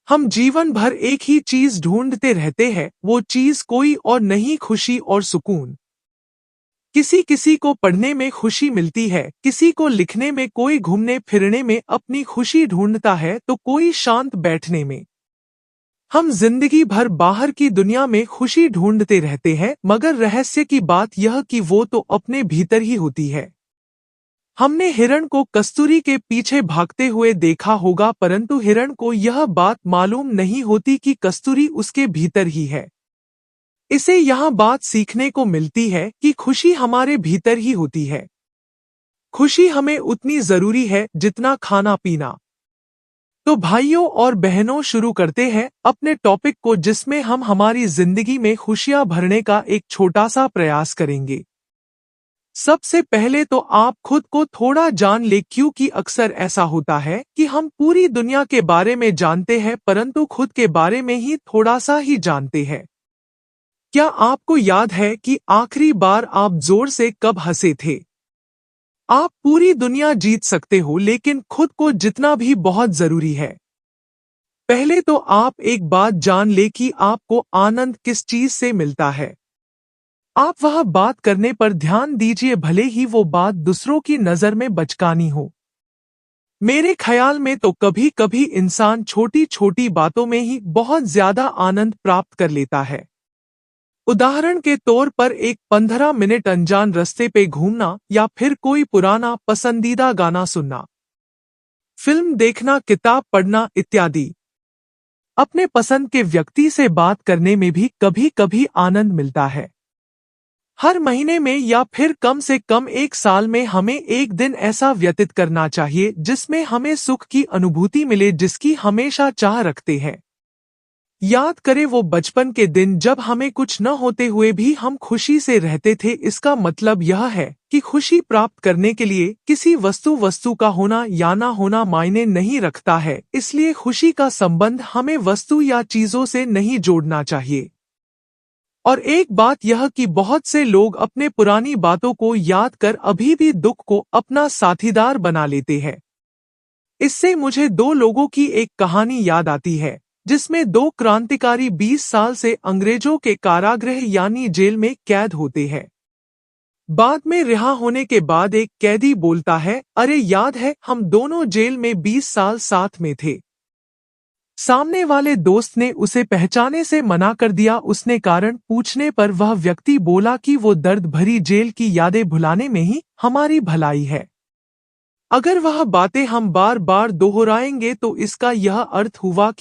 हम जीवन भर एक ही चीज ढूंढते रहते हैं, वो चीज कोई और नहीं, खुशी और सुकून। किसी किसी को पढ़ने में खुशी मिलती है, किसी को लिखने में, कोई घूमने फिरने में अपनी खुशी ढूंढता है, तो कोई शांत बैठने में। हम जिंदगी भर बाहर की दुनिया में खुशी ढूंढते रहते हैं, मगर रहस्य की बात यह कि वो तो अपने भीतर ही होती है। हमने हिरण को कस्तूरी के पीछे भागते हुए देखा होगा, परंतु हिरण को यह बात मालूम नहीं होती कि कस्तूरी उसके भीतर ही है। इसे यह बात सीखने को मिलती है कि खुशी हमारे भीतर ही होती है। खुशी हमें उतनी जरूरी है जितना खाना पीना। तो भाइयों और बहनों, शुरू करते हैं अपने टॉपिक को, जिसमें हम हमारी जिंदगी में खुशियां भरने का एक छोटा सा प्रयास करेंगे। सबसे पहले तो आप खुद को थोड़ा जान ले, क्योंकि अक्सर ऐसा होता है कि हम पूरी दुनिया के बारे में जानते हैं, परंतु खुद के बारे में ही थोड़ा सा ही जानते हैं। क्या आपको याद है कि आखिरी बार आप जोर से कब हंसे थे? आप पूरी दुनिया जीत सकते हो, लेकिन खुद को जितना भी बहुत जरूरी है। पहले तो आप एक बात जान ले कि आपको आनंद किस चीज से मिलता है। आप वह बात करने पर ध्यान दीजिए, भले ही वो बात दूसरों की नजर में बचकानी हो। मेरे ख्याल में तो कभी कभी इंसान छोटी छोटी बातों में ही बहुत ज्यादा आनंद प्राप्त कर लेता है। उदाहरण के तौर पर एक 15 मिनट अनजान रास्ते पे घूमना, या फिर कोई पुराना पसंदीदा गाना सुनना, फिल्म देखना, किताब पढ़ना इत्यादि। अपने पसंद के व्यक्ति से बात करने में भी कभी कभी आनंद मिलता है। हर महीने में या फिर कम से कम एक साल में हमें एक दिन ऐसा व्यतीत करना चाहिए जिसमें हमें सुख की अनुभूति मिले, जिसकी हमेशा चाह रखते हैं। याद करें वो बचपन के दिन जब हमें कुछ न होते हुए भी हम खुशी से रहते थे। इसका मतलब यह है कि खुशी प्राप्त करने के लिए किसी वस्तु का होना या ना होना मायने नहीं रखता है। इसलिए खुशी का संबंध हमें वस्तु या चीजों से नहीं जोड़ना चाहिए। और एक बात यह कि बहुत से लोग अपने पुरानी बातों को याद कर अभी भी दुख को अपना साथीदार बना लेते हैं। इससे मुझे दो लोगों की एक कहानी याद आती है, जिसमें दो क्रांतिकारी 20 साल से अंग्रेजों के कारागृह यानी जेल में कैद होते हैं। बाद में रिहा होने के बाद एक कैदी बोलता है, अरे याद है, हम दोनों जेल में 20 साल साथ में थे। सामने वाले दोस्त ने उसे पहचाने से मना कर दिया। उसने कारण पूछने पर वह व्यक्ति बोला कि वो दर्द भरी जेल की यादें भुलाने में ही हमारी भलाई है। अगर वह बातें हम बार बार दोहराएंगे तो इसका यह अर्थ हुआ कि